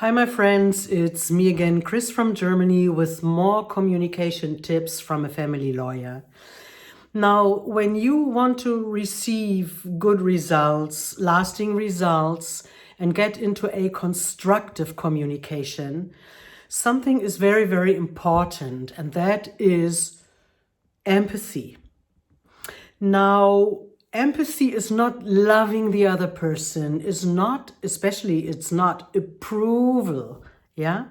Hi, my friends. It's me again, Chris from Germany, with more communication tips from a family lawyer. Now, when you want to receive good results, lasting results, and get into a constructive communication, something is very, very important, and that is empathy. Now, empathy is not loving the other person, is not, especially it's not approval, yeah?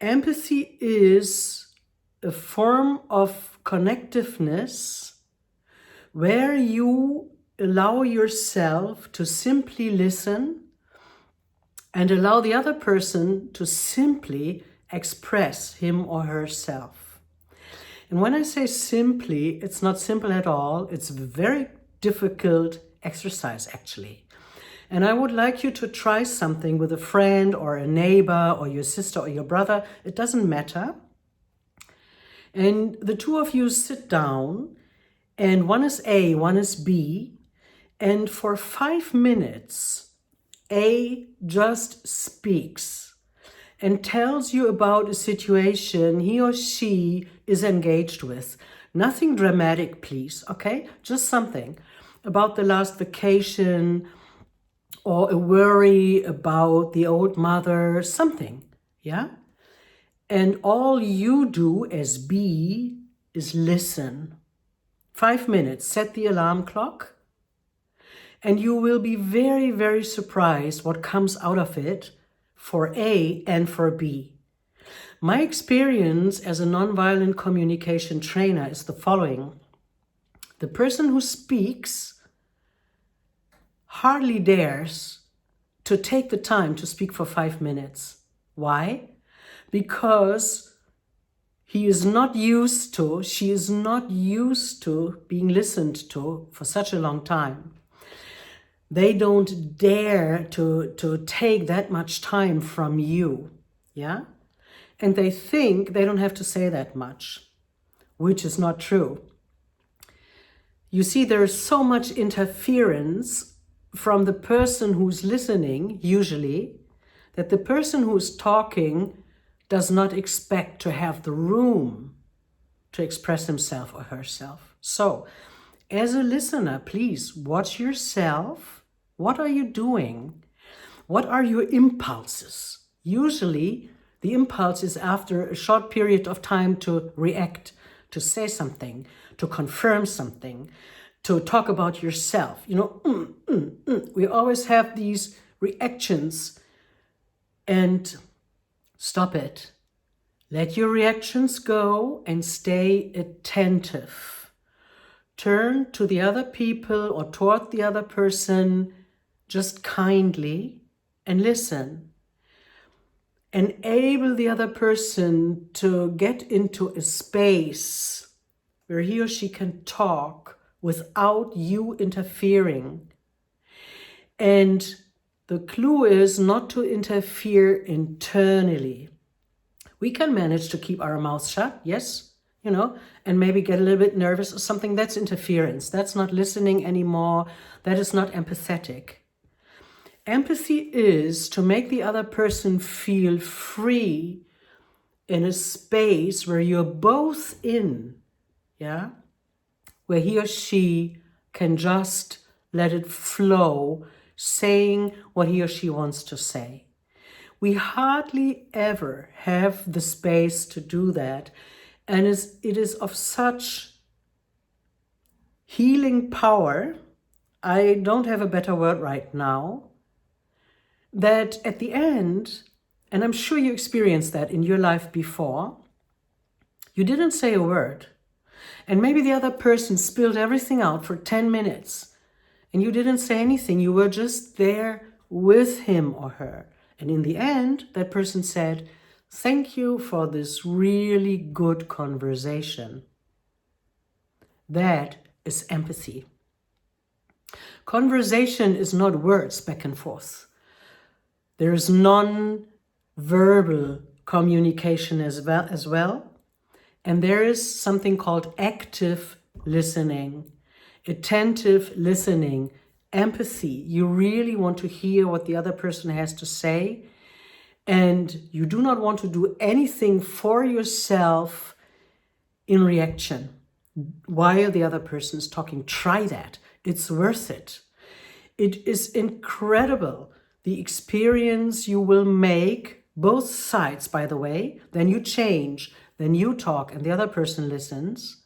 Empathy is a form of connectiveness where you allow yourself to simply listen and allow the other person to simply express him or herself. And when I say simply, it's not simple at all. It's a very difficult exercise, actually. And I would like you to try something with a friend or a neighbor or your sister or your brother. It doesn't matter. And the two of you sit down, and one is A, one is B. And for 5 minutes, A just speaks and tells you about a situation he or she is engaged with. Nothing dramatic, please, okay? Just something about the last vacation or a worry about the old mother, something, yeah? And all you do as B is listen. 5 minutes, set the alarm clock, and you will be very, very surprised what comes out of it for A and for B. My experience as a nonviolent communication trainer is the following. The person who speaks hardly dares to take the time to speak for 5 minutes. Why? Because she is not used to being listened to for such a long time. They don't dare to take that much time from you, yeah? And they think they don't have to say that much, which is not true. You see, there is so much interference from the person who's listening, usually, that the person who's talking does not expect to have the room to express himself or herself. So, as a listener, please watch yourself. What are you doing? What are your impulses? Usually, the impulse is after a short period of time to react, to say something, to confirm something, to talk about yourself. You know, we always have these reactions, and stop it. Let your reactions go and stay attentive. Turn to the other people or toward the other person just kindly and listen. Enable the other person to get into a space where he or she can talk without you interfering. And the clue is not to interfere internally. We can manage to keep our mouths shut, yes, and maybe get a little bit nervous or something. That's interference. That's not listening anymore. That is not empathetic. Empathy is to make the other person feel free in a space where you're both in, yeah, where he or she can just let it flow, saying what he or she wants to say. We hardly ever have the space to do that, and it is of such healing power, I don't have a better word right now, that at the end, and I'm sure you experienced that in your life before, you didn't say a word. And maybe the other person spilled everything out for 10 minutes and you didn't say anything. You were just there with him or her. And in the end, that person said, "Thank you for this really good conversation." That is empathy. Conversation is not words back and forth. There is non-verbal communication as well. And there is something called active listening, attentive listening, empathy. You really want to hear what the other person has to say. and you do not want to do anything for yourself in reaction while the other person is talking, try that. It's worth it. It is incredible, the experience you will make, both sides, by the way. Then you change, then you talk, and the other person listens.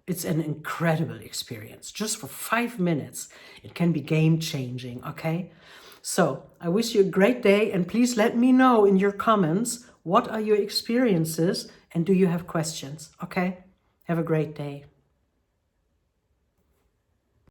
It's an incredible experience. Just for 5 minutes, it can be game-changing, okay? So I wish you a great day, and please let me know in your comments, what are your experiences, and do you have questions, okay? Have a great day.